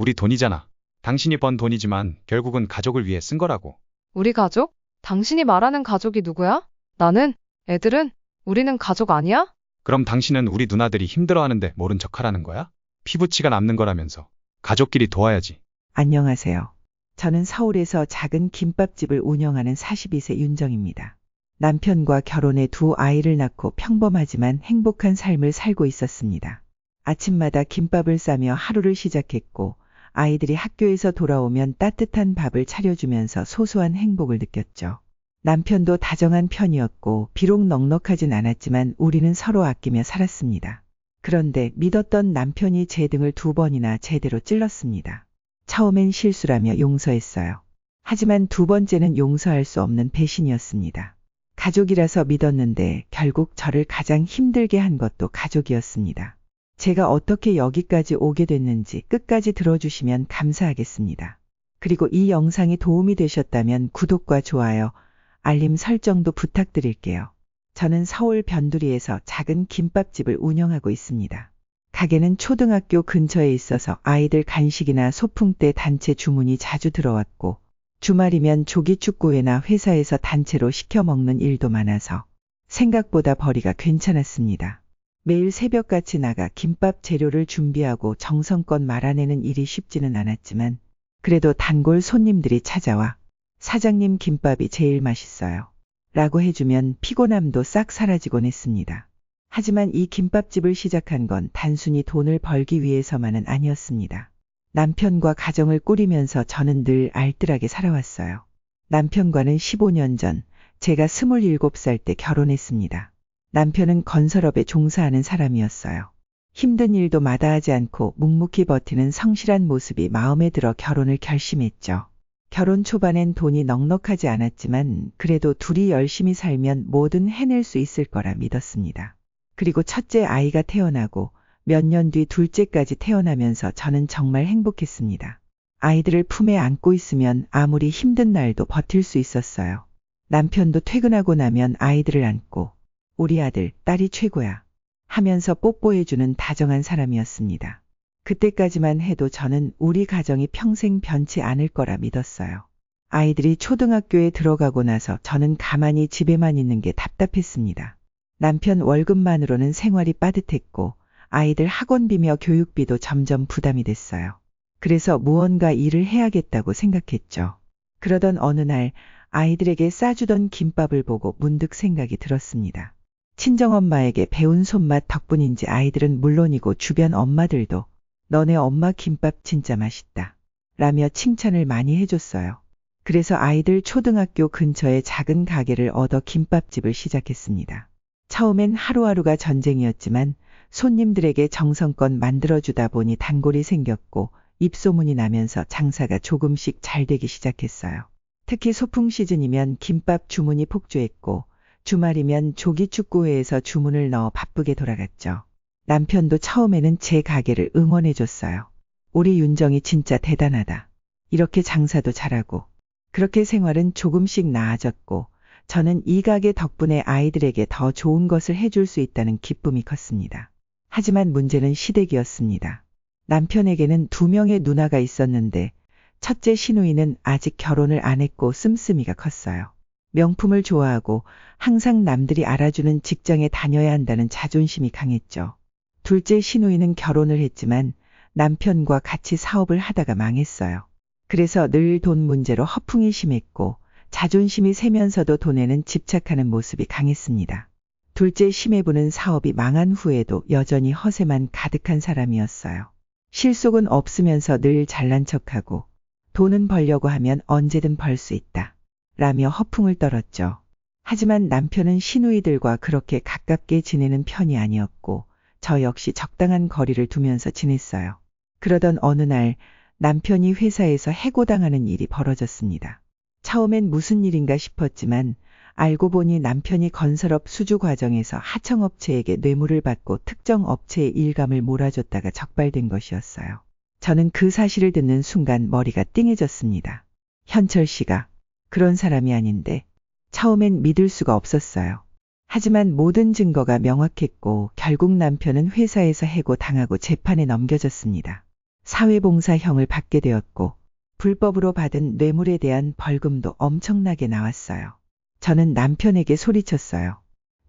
우리 돈이잖아. 당신이 번 돈이지만 결국은 가족을 위해 쓴 거라고. 우리 가족? 당신이 말하는 가족이 누구야? 나는? 애들은? 우리는 가족 아니야? 그럼 당신은 우리 누나들이 힘들어하는데 모른 척하라는 거야? 피부치가 남는 거라면서. 가족끼리 도와야지. 안녕하세요. 저는 서울에서 작은 김밥집을 운영하는 42세 윤정입니다. 남편과 결혼해 두 아이를 낳고 평범하지만 행복한 삶을 살고 있었습니다. 아침마다 김밥을 싸며 하루를 시작했고 아이들이 학교에서 돌아오면 따뜻한 밥을 차려주면서 소소한 행복을 느꼈죠. 남편도 다정한 편이었고 비록 넉넉하진 않았지만 우리는 서로 아끼며 살았습니다. 그런데 믿었던 남편이 제 등을 2번이나 제대로 찔렀습니다. 처음엔 실수라며 용서했어요. 하지만 2번째는 용서할 수 없는 배신이었습니다. 가족이라서 믿었는데 결국 저를 가장 힘들게 한 것도 가족이었습니다. 제가 어떻게 여기까지 오게 됐는지 끝까지 들어주시면 감사하겠습니다. 그리고 이 영상이 도움이 되셨다면 구독과 좋아요, 알림 설정도 부탁드릴게요. 저는 서울 변두리에서 작은 김밥집을 운영하고 있습니다. 가게는 초등학교 근처에 있어서 아이들 간식이나 소풍 때 단체 주문이 자주 들어왔고 주말이면 조기축구회나 회사에서 단체로 시켜 먹는 일도 많아서 생각보다 벌이가 괜찮았습니다. 매일 새벽같이 나가 김밥 재료를 준비하고 정성껏 말아내는 일이 쉽지는 않았지만 그래도 단골 손님들이 찾아와 사장님 김밥이 제일 맛있어요 라고 해주면 피곤함도 싹 사라지곤 했습니다. 하지만 이 김밥집을 시작한 건 단순히 돈을 벌기 위해서만은 아니었습니다. 남편과 가정을 꾸리면서 저는 늘 알뜰하게 살아왔어요. 남편과는 15년 전 제가 27살 때 결혼했습니다. 남편은 건설업에 종사하는 사람이었어요. 힘든 일도 마다하지 않고 묵묵히 버티는 성실한 모습이 마음에 들어 결혼을 결심했죠. 결혼 초반엔 돈이 넉넉하지 않았지만 그래도 둘이 열심히 살면 뭐든 해낼 수 있을 거라 믿었습니다. 그리고 첫째 아이가 태어나고 몇 년 뒤 둘째까지 태어나면서 저는 정말 행복했습니다. 아이들을 품에 안고 있으면 아무리 힘든 날도 버틸 수 있었어요. 남편도 퇴근하고 나면 아이들을 안고 우리 아들, 딸이 최고야 하면서 뽀뽀해주는 다정한 사람이었습니다. 그때까지만 해도 저는 우리 가정이 평생 변치 않을 거라 믿었어요. 아이들이 초등학교에 들어가고 나서 저는 가만히 집에만 있는 게 답답했습니다. 남편 월급만으로는 생활이 빠듯했고 아이들 학원비며 교육비도 점점 부담이 됐어요. 그래서 무언가 일을 해야겠다고 생각했죠. 그러던 어느 날 아이들에게 싸주던 김밥을 보고 문득 생각이 들었습니다. 친정엄마에게 배운 손맛 덕분인지 아이들은 물론이고 주변 엄마들도 너네 엄마 김밥 진짜 맛있다 라며 칭찬을 많이 해줬어요. 그래서 아이들 초등학교 근처에 작은 가게를 얻어 김밥집을 시작했습니다. 처음엔 하루하루가 전쟁이었지만 손님들에게 정성껏 만들어주다 보니 단골이 생겼고 입소문이 나면서 장사가 조금씩 잘 되기 시작했어요. 특히 소풍 시즌이면 김밥 주문이 폭주했고 주말이면 조기축구회에서 주문을 넣어 바쁘게 돌아갔죠. 남편도 처음에는 제 가게를 응원해줬어요. 우리 윤정이 진짜 대단하다. 이렇게 장사도 잘하고. 그렇게 생활은 조금씩 나아졌고 저는 이 가게 덕분에 아이들에게 더 좋은 것을 해줄 수 있다는 기쁨이 컸습니다. 하지만 문제는 시댁이었습니다. 남편에게는 2명의 누나가 있었는데 첫째 시누이는 아직 결혼을 안 했고 씀씀이가 컸어요. 명품을 좋아하고 항상 남들이 알아주는 직장에 다녀야 한다는 자존심이 강했죠. 둘째 시누이는 결혼을 했지만 남편과 같이 사업을 하다가 망했어요. 그래서 늘 돈 문제로 허풍이 심했고 자존심이 세면서도 돈에는 집착하는 모습이 강했습니다. 둘째 시매부는 사업이 망한 후에도 여전히 허세만 가득한 사람이었어요. 실속은 없으면서 늘 잘난 척하고 돈은 벌려고 하면 언제든 벌 수 있다 라며 허풍을 떨었죠. 하지만 남편은 시누이들과 그렇게 가깝게 지내는 편이 아니었고 저 역시 적당한 거리를 두면서 지냈어요. 그러던 어느 날 남편이 회사에서 해고당하는 일이 벌어졌습니다. 처음엔 무슨 일인가 싶었지만 알고 보니 남편이 건설업 수주 과정에서 하청업체에게 뇌물을 받고 특정 업체에 일감을 몰아줬다가 적발된 것이었어요. 저는 그 사실을 듣는 순간 머리가 띵해졌습니다. 현철 씨가 그런 사람이 아닌데 처음엔 믿을 수가 없었어요. 하지만 모든 증거가 명확했고 결국 남편은 회사에서 해고당하고 재판에 넘겨졌습니다. 사회봉사형을 받게 되었고 불법으로 받은 뇌물에 대한 벌금도 엄청나게 나왔어요. 저는 남편에게 소리쳤어요.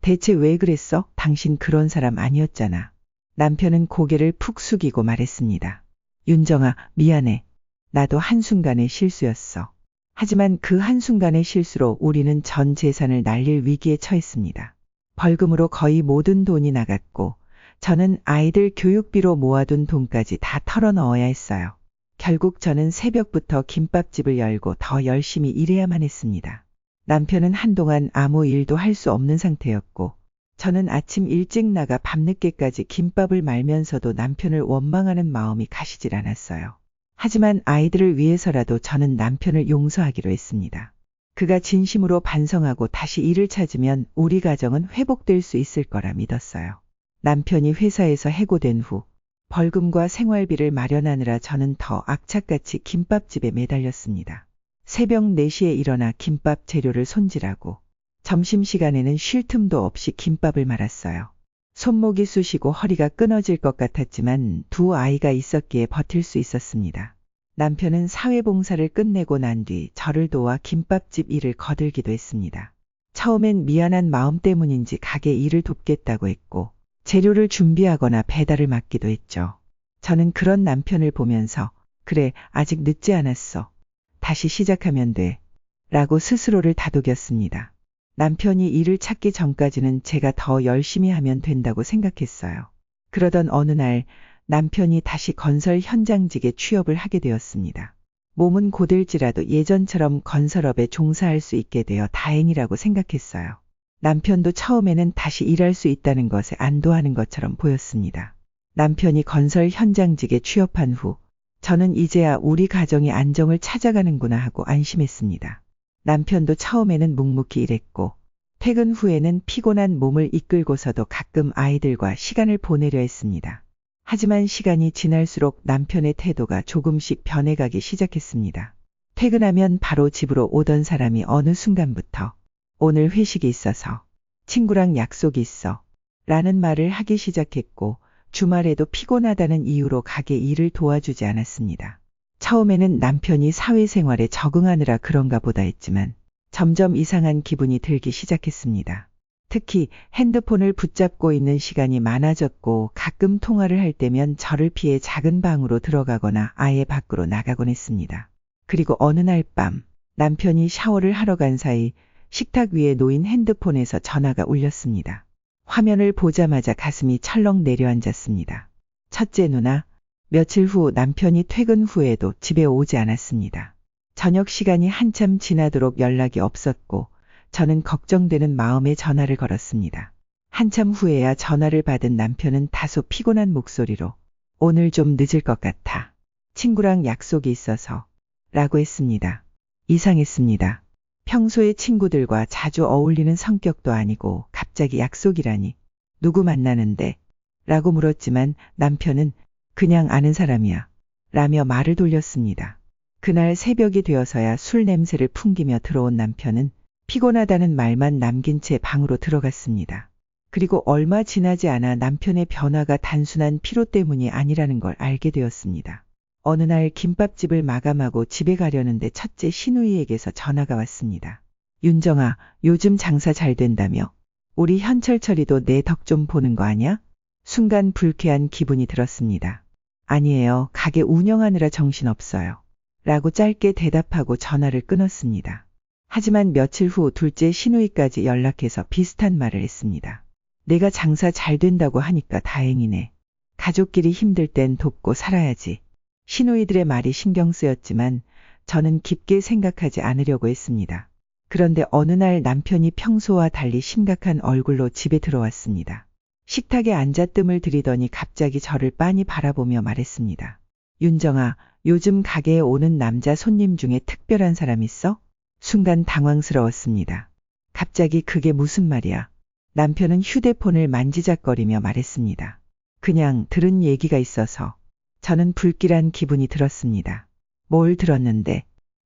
대체 왜 그랬어? 당신 그런 사람 아니었잖아. 남편은 고개를 푹 숙이고 말했습니다. 윤정아, 미안해. 나도 한순간의 실수였어. 하지만 그 한순간의 실수로 우리는 전 재산을 날릴 위기에 처했습니다. 벌금으로 거의 모든 돈이 나갔고 저는 아이들 교육비로 모아둔 돈까지 다 털어넣어야 했어요. 결국 저는 새벽부터 김밥집을 열고 더 열심히 일해야만 했습니다. 남편은 한동안 아무 일도 할 수 없는 상태였고 저는 아침 일찍 나가 밤늦게까지 김밥을 말면서도 남편을 원망하는 마음이 가시질 않았어요. 하지만 아이들을 위해서라도 저는 남편을 용서하기로 했습니다. 그가 진심으로 반성하고 다시 일을 찾으면 우리 가정은 회복될 수 있을 거라 믿었어요. 남편이 회사에서 해고된 후 벌금과 생활비를 마련하느라 저는 더 악착같이 김밥집에 매달렸습니다. 새벽 4시에 일어나 김밥 재료를 손질하고 점심시간에는 쉴 틈도 없이 김밥을 말았어요. 손목이 쑤시고 허리가 끊어질 것 같았지만 두 아이가 있었기에 버틸 수 있었습니다. 남편은 사회봉사를 끝내고 난 뒤 저를 도와 김밥집 일을 거들기도 했습니다. 처음엔 미안한 마음 때문인지 가게 일을 돕겠다고 했고 재료를 준비하거나 배달을 맡기도 했죠. 저는 그런 남편을 보면서 그래, 아직 늦지 않았어. 다시 시작하면 돼. 라고 스스로를 다독였습니다. 남편이 일을 찾기 전까지는 제가 더 열심히 하면 된다고 생각했어요. 그러던 어느 날 남편이 다시 건설 현장직에 취업을 하게 되었습니다. 몸은 고될지라도 예전처럼 건설업에 종사할 수 있게 되어 다행이라고 생각했어요. 남편도 처음에는 다시 일할 수 있다는 것에 안도하는 것처럼 보였습니다. 남편이 건설 현장직에 취업한 후 저는 이제야 우리 가정이 안정을 찾아가는구나 하고 안심했습니다. 남편도 처음에는 묵묵히 일했고 퇴근 후에는 피곤한 몸을 이끌고서도 가끔 아이들과 시간을 보내려 했습니다. 하지만 시간이 지날수록 남편의 태도가 조금씩 변해가기 시작했습니다. 퇴근하면 바로 집으로 오던 사람이 어느 순간부터 오늘 회식이 있어서, 친구랑 약속이 있어 라는 말을 하기 시작했고 주말에도 피곤하다는 이유로 가게 일을 도와주지 않았습니다. 처음에는 남편이 사회생활에 적응하느라 그런가 보다 했지만 점점 이상한 기분이 들기 시작했습니다. 특히 핸드폰을 붙잡고 있는 시간이 많아졌고 가끔 통화를 할 때면 저를 피해 작은 방으로 들어가거나 아예 밖으로 나가곤 했습니다. 그리고 어느 날 밤 남편이 샤워를 하러 간 사이 식탁 위에 놓인 핸드폰에서 전화가 울렸습니다. 화면을 보자마자 가슴이 철렁 내려앉았습니다. 첫째 누나, 며칠 후 남편이 퇴근 후에도 집에 오지 않았습니다. 저녁 시간이 한참 지나도록 연락이 없었고 저는 걱정되는 마음에 전화를 걸었습니다. 한참 후에야 전화를 받은 남편은 다소 피곤한 목소리로 오늘 좀 늦을 것 같아. 친구랑 약속이 있어서 라고 했습니다. 이상했습니다. 평소에 친구들과 자주 어울리는 성격도 아니고 갑자기 약속이라니. 누구 만나는데? 라고 물었지만 남편은 그냥 아는 사람이야. 라며 말을 돌렸습니다. 그날 새벽이 되어서야 술 냄새를 풍기며 들어온 남편은 피곤하다는 말만 남긴 채 방으로 들어갔습니다. 그리고 얼마 지나지 않아 남편의 변화가 단순한 피로 때문이 아니라는 걸 알게 되었습니다. 어느 날 김밥집을 마감하고 집에 가려는데 첫째 신우이에게서 전화가 왔습니다. 윤정아, 요즘 장사 잘 된다며? 우리 현철철이도 내 덕 좀 보는 거 아냐? 순간 불쾌한 기분이 들었습니다. 아니에요. 가게 운영하느라 정신없어요. 라고 짧게 대답하고 전화를 끊었습니다. 하지만 며칠 후 둘째 신우이까지 연락해서 비슷한 말을 했습니다. 내가 장사 잘 된다고 하니까 다행이네. 가족끼리 힘들 땐 돕고 살아야지. 신우이들의 말이 신경 쓰였지만 저는 깊게 생각하지 않으려고 했습니다. 그런데 어느 날 남편이 평소와 달리 심각한 얼굴로 집에 들어왔습니다. 식탁에 앉아 뜸을 들이더니 갑자기 저를 빤히 바라보며 말했습니다. 윤정아, 요즘 가게에 오는 남자 손님 중에 특별한 사람 있어? 순간 당황스러웠습니다. 갑자기 그게 무슨 말이야? 남편은 휴대폰을 만지작거리며 말했습니다. 그냥 들은 얘기가 있어서. 저는 불길한 기분이 들었습니다. 뭘 들었는데?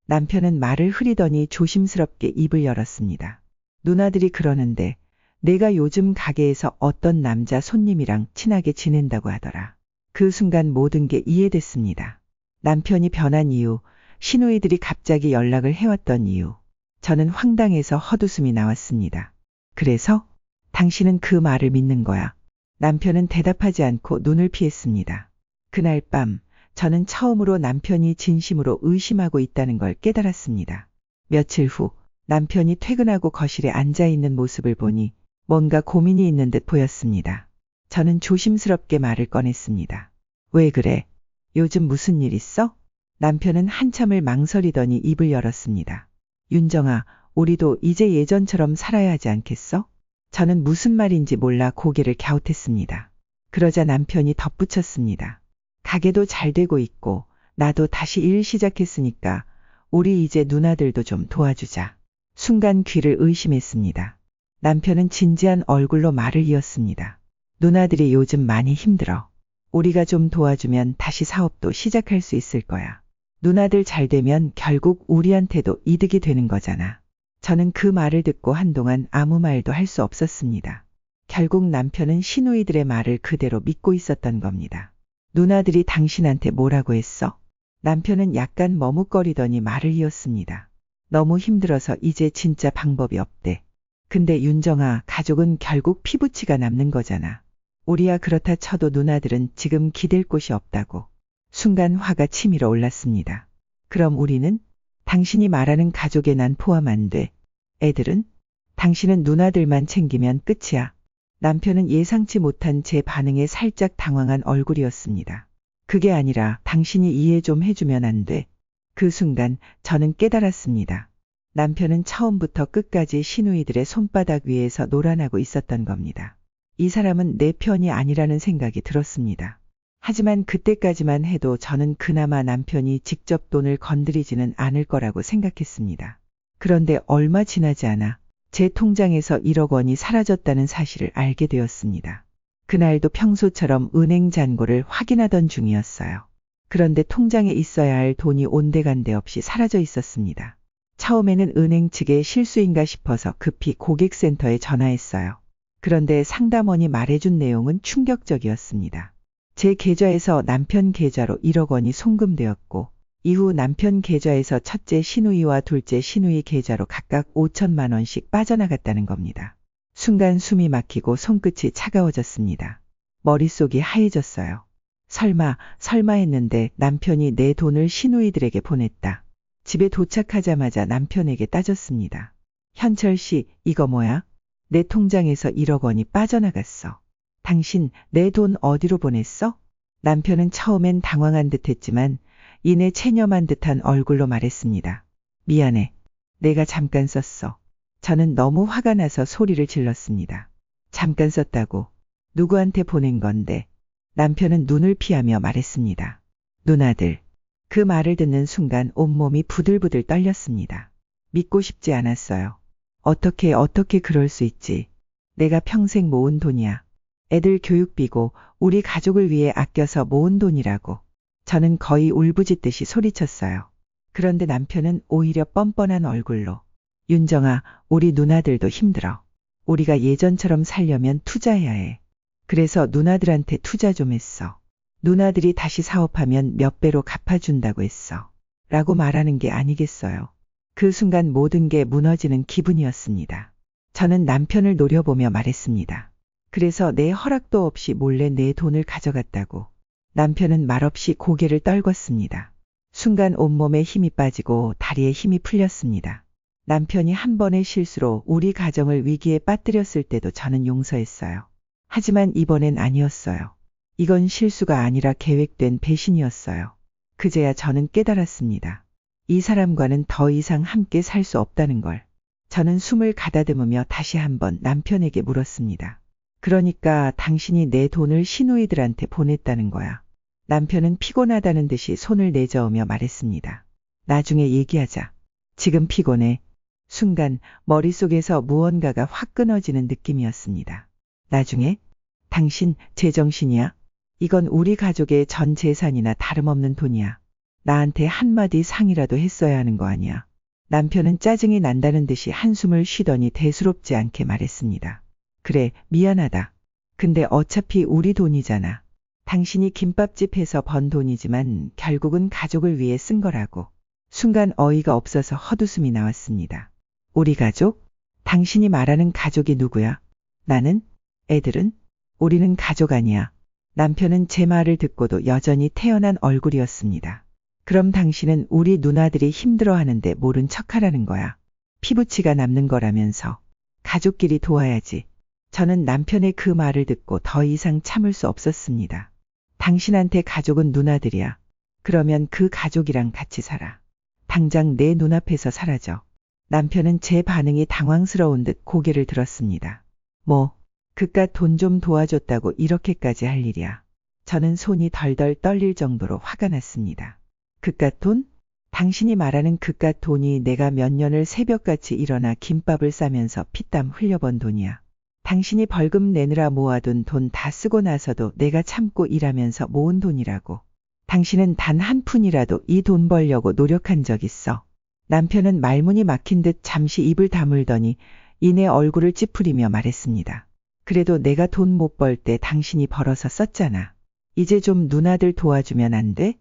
남편은 말을 흐리더니 조심스럽게 입을 열었습니다. 누나들이 그러는데 내가 요즘 가게에서 어떤 남자 손님이랑 친하게 지낸다고 하더라. 그 순간 모든 게 이해됐습니다. 남편이 변한 이유, 시누이들이 갑자기 연락을 해왔던 이유. 저는 황당해서 헛웃음이 나왔습니다. 그래서 당신은 그 말을 믿는 거야. 남편은 대답하지 않고 눈을 피했습니다. 그날 밤 저는 처음으로 남편이 진심으로 의심하고 있다는 걸 깨달았습니다. 며칠 후 남편이 퇴근하고 거실에 앉아 있는 모습을 보니 뭔가 고민이 있는 듯 보였습니다. 저는 조심스럽게 말을 꺼냈습니다. 왜 그래? 요즘 무슨 일 있어? 남편은 한참을 망설이더니 입을 열었습니다. 윤정아, 우리도 이제 예전처럼 살아야 하지 않겠어? 저는 무슨 말인지 몰라 고개를 갸웃했습니다. 그러자 남편이 덧붙였습니다. 가게도 잘 되고 있고 나도 다시 일 시작했으니까 우리 이제 누나들도 좀 도와주자. 순간 귀를 의심했습니다. 남편은 진지한 얼굴로 말을 이었습니다. 누나들이 요즘 많이 힘들어. 우리가 좀 도와주면 다시 사업도 시작할 수 있을 거야. 누나들 잘 되면 결국 우리한테도 이득이 되는 거잖아. 저는 그 말을 듣고 한동안 아무 말도 할 수 없었습니다. 결국 남편은 시누이들의 말을 그대로 믿고 있었던 겁니다. 누나들이 당신한테 뭐라고 했어? 남편은 약간 머뭇거리더니 말을 이었습니다. 너무 힘들어서 이제 진짜 방법이 없대. 근데 윤정아, 가족은 결국 피부치가 남는 거잖아. 우리야 그렇다 쳐도 누나들은 지금 기댈 곳이 없다고. 순간 화가 치밀어 올랐습니다. 그럼 우리는? 당신이 말하는 가족에 난 포함 안 돼. 애들은? 당신은 누나들만 챙기면 끝이야. 남편은 예상치 못한 제 반응에 살짝 당황한 얼굴이었습니다. 그게 아니라 당신이 이해 좀 해주면 안 돼. 그 순간 저는 깨달았습니다. 남편은 처음부터 끝까지 시누이들의 손바닥 위에서 놀아나고 있었던 겁니다. 이 사람은 내 편이 아니라는 생각이 들었습니다. 하지만 그때까지만 해도 저는 그나마 남편이 직접 돈을 건드리지는 않을 거라고 생각했습니다. 그런데 얼마 지나지 않아 제 통장에서 1억 원이 사라졌다는 사실을 알게 되었습니다. 그날도 평소처럼 은행 잔고를 확인하던 중이었어요. 그런데 통장에 있어야 할 돈이 온데간데 없이 사라져 있었습니다. 처음에는 은행 측의 실수인가 싶어서 급히 고객센터에 전화했어요. 그런데 상담원이 말해준 내용은 충격적이었습니다. 제 계좌에서 남편 계좌로 1억 원이 송금되었고 이후 남편 계좌에서 첫째 시누이와 둘째 시누이 계좌로 각각 5천만 원씩 빠져나갔다는 겁니다. 순간 숨이 막히고 손끝이 차가워졌습니다. 머릿속이 하얘졌어요. 설마 했는데 남편이 내 돈을 시누이들에게 보냈다. 집에 도착하자마자 남편에게 따졌습니다. 현철 씨, 이거 뭐야? 내 통장에서 1억 원이 빠져나갔어. 당신 내 돈 어디로 보냈어? 남편은 처음엔 당황한 듯 했지만 이내 체념한 듯한 얼굴로 말했습니다. 미안해. 내가 잠깐 썼어. 저는 너무 화가 나서 소리를 질렀습니다. 잠깐 썼다고. 누구한테 보낸 건데? 남편은 눈을 피하며 말했습니다. 누나들. 그 말을 듣는 순간 온몸이 부들부들 떨렸습니다. 믿고 싶지 않았어요. 어떻게 그럴 수 있지. 내가 평생 모은 돈이야. 애들 교육비고 우리 가족을 위해 아껴서 모은 돈이라고. 저는 거의 울부짖듯이 소리쳤어요. 그런데 남편은 오히려 뻔뻔한 얼굴로 윤정아, 우리 누나들도 힘들어. 우리가 예전처럼 살려면 투자해야 해. 그래서 누나들한테 투자 좀 했어. 누나들이 다시 사업하면 몇 배로 갚아준다고 했어. 라고 말하는 게 아니겠어요. 그 순간 모든 게 무너지는 기분이었습니다. 저는 남편을 노려보며 말했습니다. 그래서 내 허락도 없이 몰래 내 돈을 가져갔다고. 남편은 말없이 고개를 떨궜습니다. 순간 온몸에 힘이 빠지고 다리에 힘이 풀렸습니다. 남편이 한 번의 실수로 우리 가정을 위기에 빠뜨렸을 때도 저는 용서했어요. 하지만 이번엔 아니었어요. 이건 실수가 아니라 계획된 배신이었어요. 그제야 저는 깨달았습니다. 이 사람과는 더 이상 함께 살 수 없다는 걸. 저는 숨을 가다듬으며 다시 한번 남편에게 물었습니다. 그러니까 당신이 내 돈을 시누이들한테 보냈다는 거야. 남편은 피곤하다는 듯이 손을 내저으며 말했습니다. 나중에 얘기하자. 지금 피곤해. 순간 머릿속에서 무언가가 확 끊어지는 느낌이었습니다. 나중에? 당신 제정신이야? 이건 우리 가족의 전 재산이나 다름없는 돈이야. 나한테 한마디 상이라도 했어야 하는 거 아니야. 남편은 짜증이 난다는 듯이 한숨을 쉬더니 대수롭지 않게 말했습니다. 그래, 미안하다. 근데 어차피 우리 돈이잖아. 당신이 김밥집 해서 번 돈이지만 결국은 가족을 위해 쓴 거라고. 순간 어이가 없어서 헛웃음이 나왔습니다. 우리 가족? 당신이 말하는 가족이 누구야? 나는? 애들은? 우리는 가족 아니야. 남편은 제 말을 듣고도 여전히 태연한 얼굴이었습니다. 그럼 당신은 우리 누나들이 힘들어하는데 모른 척하라는 거야. 피부치가 남는 거라면서. 가족끼리 도와야지. 저는 남편의 그 말을 듣고 더 이상 참을 수 없었습니다. 당신한테 가족은 누나들이야. 그러면 그 가족이랑 같이 살아. 당장 내 눈앞에서 사라져. 남편은 제 반응이 당황스러운 듯 고개를 들었습니다. 뭐, 그깟 돈 좀 도와줬다고 이렇게까지 할 일이야. 저는 손이 덜덜 떨릴 정도로 화가 났습니다. 그깟 돈? 당신이 말하는 그깟 돈이 내가 몇 년을 새벽같이 일어나 김밥을 싸면서 피땀 흘려번 돈이야. 당신이 벌금 내느라 모아둔 돈 다 쓰고 나서도 내가 참고 일하면서 모은 돈이라고. 당신은 단 한 푼이라도 이 돈 벌려고 노력한 적 있어? 남편은 말문이 막힌 듯 잠시 입을 다물더니 이내 얼굴을 찌푸리며 말했습니다. 그래도 내가 돈 못 벌 때 당신이 벌어서 썼잖아. 이제 좀 누나들 도와주면 안 돼?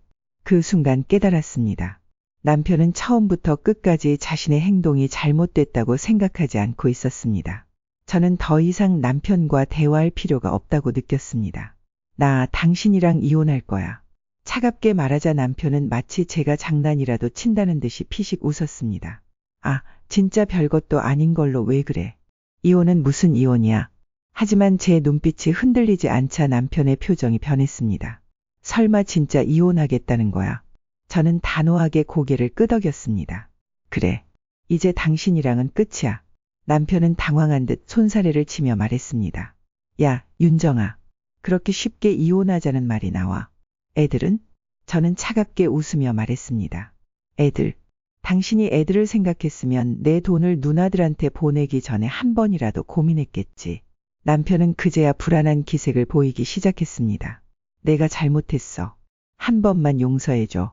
그 순간 깨달았습니다. 남편은 처음부터 끝까지 자신의 행동이 잘못됐다고 생각하지 않고 있었습니다. 저는 더 이상 남편과 대화할 필요가 없다고 느꼈습니다. 나 당신이랑 이혼할 거야. 차갑게 말하자 남편은 마치 제가 장난이라도 친다는 듯이 피식 웃었습니다. 아, 진짜 별것도 아닌 걸로 왜 그래? 이혼은 무슨 이혼이야? 하지만 제 눈빛이 흔들리지 않자 남편의 표정이 변했습니다. 설마 진짜 이혼하겠다는 거야? 저는 단호하게 고개를 끄덕였습니다. 그래. 이제 당신이랑은 끝이야. 남편은 당황한 듯 손사래를 치며 말했습니다. 야, 윤정아. 그렇게 쉽게 이혼하자는 말이 나와. 애들은? 저는 차갑게 웃으며 말했습니다. 애들. 당신이 애들을 생각했으면 내 돈을 누나들한테 보내기 전에 한 번이라도 고민했겠지. 남편은 그제야 불안한 기색을 보이기 시작했습니다. 내가 잘못했어. 한 번만 용서해줘.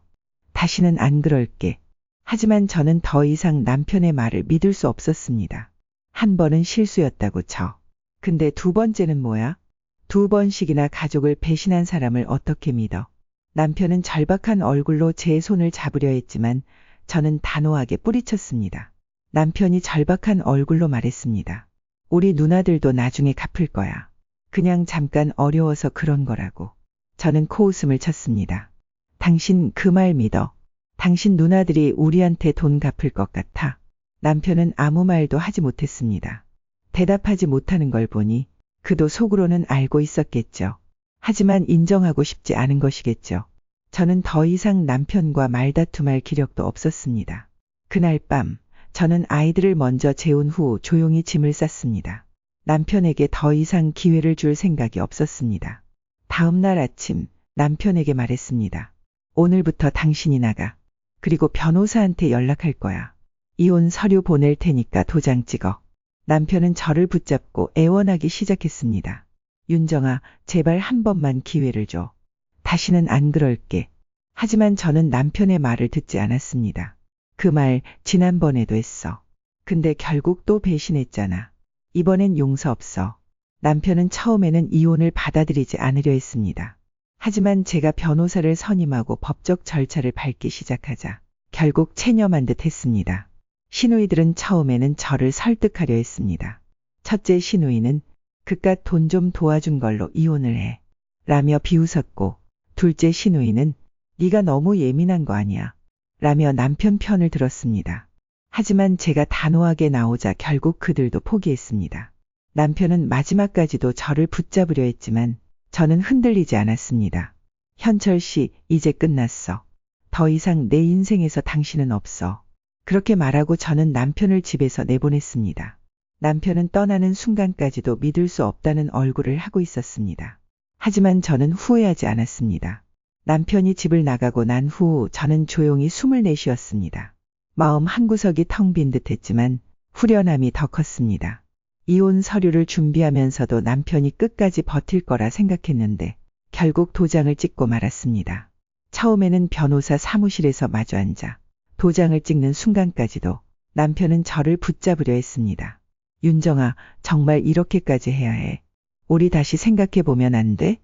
다시는 안 그럴게. 하지만 저는 더 이상 남편의 말을 믿을 수 없었습니다. 한 번은 실수였다고 쳐. 근데 두 번째는 뭐야? 두 번씩이나 가족을 배신한 사람을 어떻게 믿어? 남편은 절박한 얼굴로 제 손을 잡으려 했지만 저는 단호하게 뿌리쳤습니다. 남편이 절박한 얼굴로 말했습니다. 우리 누나들도 나중에 갚을 거야. 그냥 잠깐 어려워서 그런 거라고. 저는 코웃음을 쳤습니다. 당신 그 말 믿어. 당신 누나들이 우리한테 돈 갚을 것 같아. 남편은 아무 말도 하지 못했습니다. 대답하지 못하는 걸 보니 그도 속으로는 알고 있었겠죠. 하지만 인정하고 싶지 않은 것이겠죠. 저는 더 이상 남편과 말다툼할 기력도 없었습니다. 그날 밤 저는 아이들을 먼저 재운 후 조용히 짐을 쌌습니다. 남편에게 더 이상 기회를 줄 생각이 없었습니다. 다음 날 아침 남편에게 말했습니다. 오늘부터 당신이 나가. 그리고 변호사한테 연락할 거야. 이혼 서류 보낼 테니까 도장 찍어. 남편은 저를 붙잡고 애원하기 시작했습니다. 윤정아, 제발 한 번만 기회를 줘. 다시는 안 그럴게. 하지만 저는 남편의 말을 듣지 않았습니다. 그 말 지난번에도 했어. 근데 결국 또 배신했잖아. 이번엔 용서 없어. 남편은 처음에는 이혼을 받아들이지 않으려 했습니다. 하지만 제가 변호사를 선임하고 법적 절차를 밟기 시작하자 결국 체념한 듯 했습니다. 시누이들은 처음에는 저를 설득하려 했습니다. 첫째 시누이는 그깟 돈 좀 도와준 걸로 이혼을 해. 라며 비웃었고 둘째 시누이는 네가 너무 예민한 거 아니야. 라며 남편 편을 들었습니다. 하지만 제가 단호하게 나오자 결국 그들도 포기했습니다. 남편은 마지막까지도 저를 붙잡으려 했지만 저는 흔들리지 않았습니다. 현철 씨, 이제 끝났어. 더 이상 내 인생에서 당신은 없어. 그렇게 말하고 저는 남편을 집에서 내보냈습니다. 남편은 떠나는 순간까지도 믿을 수 없다는 얼굴을 하고 있었습니다. 하지만 저는 후회하지 않았습니다. 남편이 집을 나가고 난 후 저는 조용히 숨을 내쉬었습니다. 마음 한구석이 텅 빈 듯 했지만 후련함이 더 컸습니다. 이혼 서류를 준비하면서도 남편이 끝까지 버틸 거라 생각했는데 결국 도장을 찍고 말았습니다. 처음에는 변호사 사무실에서 마주 앉아 도장을 찍는 순간까지도 남편은 저를 붙잡으려 했습니다. 윤정아, 정말 이렇게까지 해야 해. 우리 다시 생각해보면 안 돼?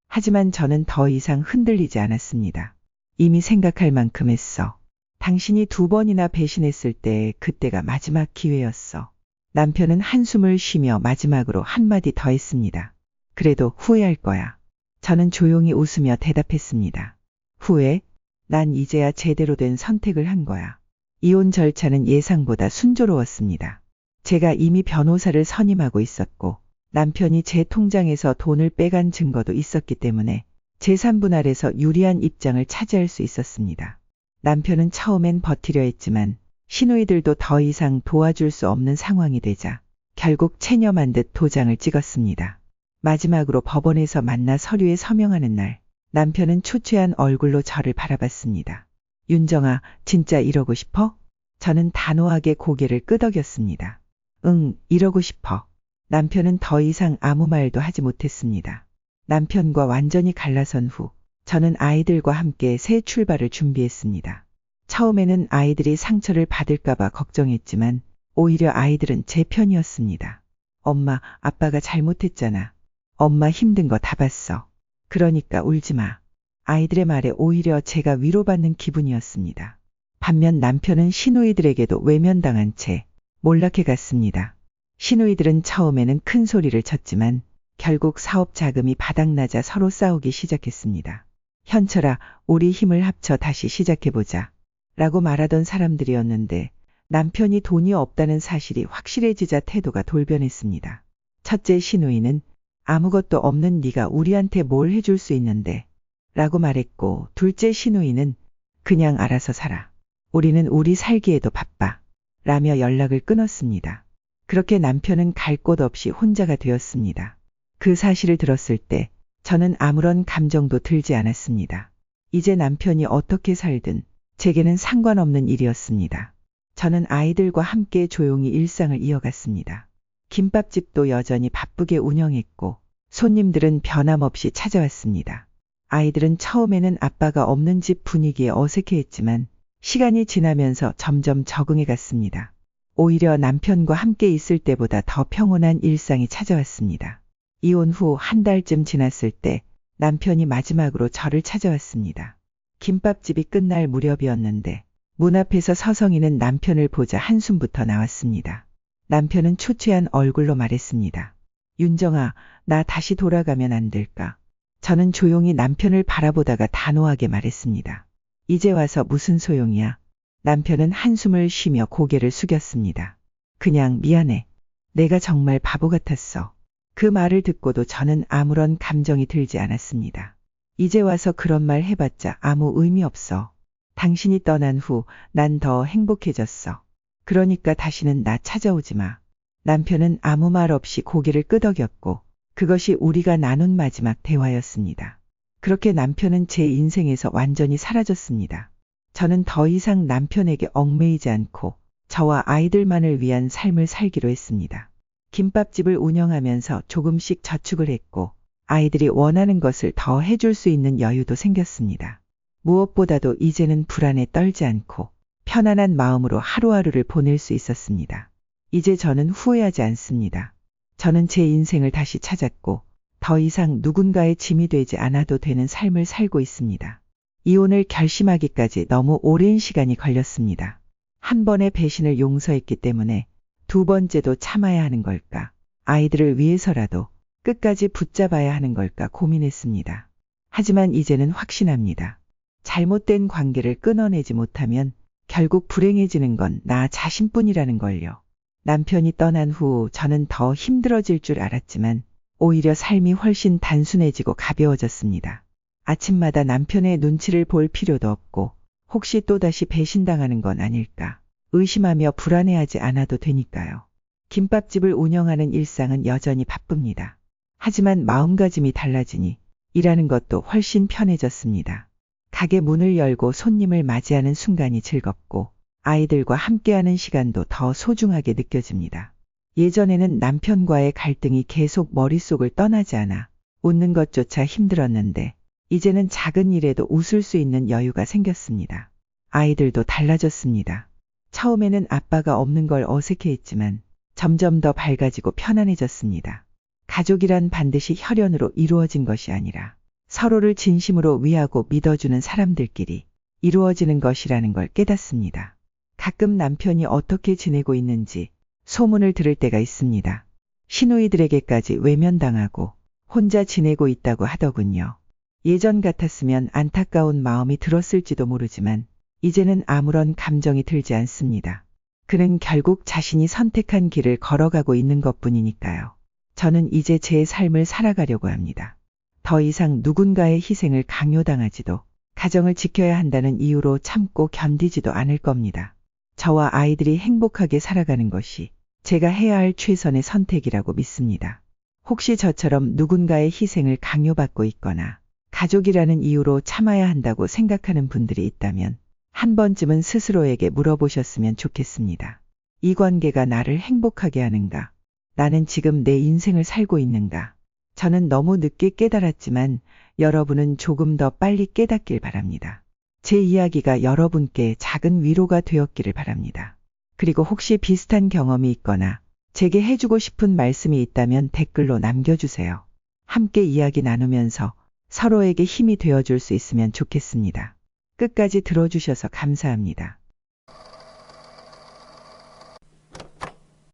하지만 저는 더 이상 흔들리지 않았습니다. 이미 생각할 만큼 했어. 당신이 2번이나 배신했을 때 그때가 마지막 기회였어. 남편은 한숨을 쉬며 마지막으로 한마디 더 했습니다. 그래도 후회할 거야. 저는 조용히 웃으며 대답했습니다. 후회? 난 이제야 제대로 된 선택을 한 거야. 이혼 절차는 예상보다 순조로웠습니다. 제가 이미 변호사를 선임하고 있었고 남편이 제 통장에서 돈을 빼간 증거도 있었기 때문에 제3분할에서 유리한 입장을 차지할 수 있었습니다. 남편은 처음엔 버티려 했지만 시누이들도 더 이상 도와줄 수 없는 상황이 되자 결국 체념한 듯 도장을 찍었습니다. 마지막으로 법원에서 만나 서류에 서명하는 날 남편은 초췌한 얼굴로 저를 바라봤습니다. 윤정아, 진짜 이러고 싶어? 저는 단호하게 고개를 끄덕였습니다. 응, 이러고 싶어. 남편은 더 이상 아무 말도 하지 못했습니다. 남편과 완전히 갈라선 후 저는 아이들과 함께 새 출발을 준비했습니다. 처음에는 아이들이 상처를 받을까봐 걱정했지만 오히려 아이들은 제 편이었습니다. 엄마, 아빠가 잘못했잖아. 엄마 힘든 거 다 봤어. 그러니까 울지 마. 아이들의 말에 오히려 제가 위로받는 기분이었습니다. 반면 남편은 시누이들에게도 외면당한 채 몰락해 갔습니다. 시누이들은 처음에는 큰 소리를 쳤지만 결국 사업 자금이 바닥나자 서로 싸우기 시작했습니다. 현철아, 우리 힘을 합쳐 다시 시작해보자. 라고 말하던 사람들이었는데 남편이 돈이 없다는 사실이 확실해지자 태도가 돌변했습니다. 첫째 시누이는 아무것도 없는 네가 우리한테 뭘 해줄 수 있는데 라고 말했고 둘째 시누이는 그냥 알아서 살아. 우리는 우리 살기에도 바빠. 라며 연락을 끊었습니다. 그렇게 남편은 갈 곳 없이 혼자가 되었습니다. 그 사실을 들었을 때 저는 아무런 감정도 들지 않았습니다. 이제 남편이 어떻게 살든 제게는 상관없는 일이었습니다. 저는 아이들과 함께 조용히 일상을 이어갔습니다. 김밥집도 여전히 바쁘게 운영했고 손님들은 변함없이 찾아왔습니다. 아이들은 처음에는 아빠가 없는 집 분위기에 어색해했지만 시간이 지나면서 점점 적응해 갔습니다. 오히려 남편과 함께 있을 때보다 더 평온한 일상이 찾아왔습니다. 이혼 후 한 달쯤 지났을 때 남편이 마지막으로 저를 찾아왔습니다. 김밥집이 끝날 무렵이었는데 문 앞에서 서성이는 남편을 보자 한숨부터 나왔습니다. 남편은 초췌한 얼굴로 말했습니다. 윤정아, 나 다시 돌아가면 안 될까? 저는 조용히 남편을 바라보다가 단호하게 말했습니다. 이제 와서 무슨 소용이야? 남편은 한숨을 쉬며 고개를 숙였습니다. 그냥 미안해. 내가 정말 바보 같았어. 그 말을 듣고도 저는 아무런 감정이 들지 않았습니다. 이제 와서 그런 말 해봤자 아무 의미 없어. 당신이 떠난 후 난 더 행복해졌어. 그러니까 다시는 나 찾아오지 마. 남편은 아무 말 없이 고개를 끄덕였고 그것이 우리가 나눈 마지막 대화였습니다. 그렇게 남편은 제 인생에서 완전히 사라졌습니다. 저는 더 이상 남편에게 얽매이지 않고 저와 아이들만을 위한 삶을 살기로 했습니다. 김밥집을 운영하면서 조금씩 저축을 했고 아이들이 원하는 것을 더 해줄 수 있는 여유도 생겼습니다. 무엇보다도 이제는 불안에 떨지 않고 편안한 마음으로 하루하루를 보낼 수 있었습니다. 이제 저는 후회하지 않습니다. 저는 제 인생을 다시 찾았고 더 이상 누군가의 짐이 되지 않아도 되는 삶을 살고 있습니다. 이혼을 결심하기까지 너무 오랜 시간이 걸렸습니다. 한 번의 배신을 용서했기 때문에 두 번째도 참아야 하는 걸까? 아이들을 위해서라도 끝까지 붙잡아야 하는 걸까 고민했습니다. 하지만 이제는 확신합니다. 잘못된 관계를 끊어내지 못하면 결국 불행해지는 건 나 자신뿐이라는 걸요. 남편이 떠난 후 저는 더 힘들어질 줄 알았지만 오히려 삶이 훨씬 단순해지고 가벼워졌습니다. 아침마다 남편의 눈치를 볼 필요도 없고 혹시 또다시 배신당하는 건 아닐까 의심하며 불안해하지 않아도 되니까요. 김밥집을 운영하는 일상은 여전히 바쁩니다. 하지만 마음가짐이 달라지니 일하는 것도 훨씬 편해졌습니다. 가게 문을 열고 손님을 맞이하는 순간이 즐겁고 아이들과 함께하는 시간도 더 소중하게 느껴집니다. 예전에는 남편과의 갈등이 계속 머릿속을 떠나지 않아 웃는 것조차 힘들었는데 이제는 작은 일에도 웃을 수 있는 여유가 생겼습니다. 아이들도 달라졌습니다. 처음에는 아빠가 없는 걸 어색해했지만 점점 더 밝아지고 편안해졌습니다. 가족이란 반드시 혈연으로 이루어진 것이 아니라 서로를 진심으로 위하고 믿어주는 사람들끼리 이루어지는 것이라는 걸 깨닫습니다. 가끔 남편이 어떻게 지내고 있는지 소문을 들을 때가 있습니다. 시누이들에게까지 외면당하고 혼자 지내고 있다고 하더군요. 예전 같았으면 안타까운 마음이 들었을지도 모르지만 이제는 아무런 감정이 들지 않습니다. 그는 결국 자신이 선택한 길을 걸어가고 있는 것뿐이니까요. 저는 이제 제 삶을 살아가려고 합니다. 더 이상 누군가의 희생을 강요당하지도 가정을 지켜야 한다는 이유로 참고 견디지도 않을 겁니다. 저와 아이들이 행복하게 살아가는 것이 제가 해야 할 최선의 선택이라고 믿습니다. 혹시 저처럼 누군가의 희생을 강요받고 있거나 가족이라는 이유로 참아야 한다고 생각하는 분들이 있다면 한 번쯤은 스스로에게 물어보셨으면 좋겠습니다. 이 관계가 나를 행복하게 하는가? 나는 지금 내 인생을 살고 있는가? 저는 너무 늦게 깨달았지만 여러분은 조금 더 빨리 깨닫길 바랍니다. 제 이야기가 여러분께 작은 위로가 되었기를 바랍니다. 그리고 혹시 비슷한 경험이 있거나 제게 해주고 싶은 말씀이 있다면 댓글로 남겨주세요. 함께 이야기 나누면서 서로에게 힘이 되어줄 수 있으면 좋겠습니다. 끝까지 들어주셔서 감사합니다.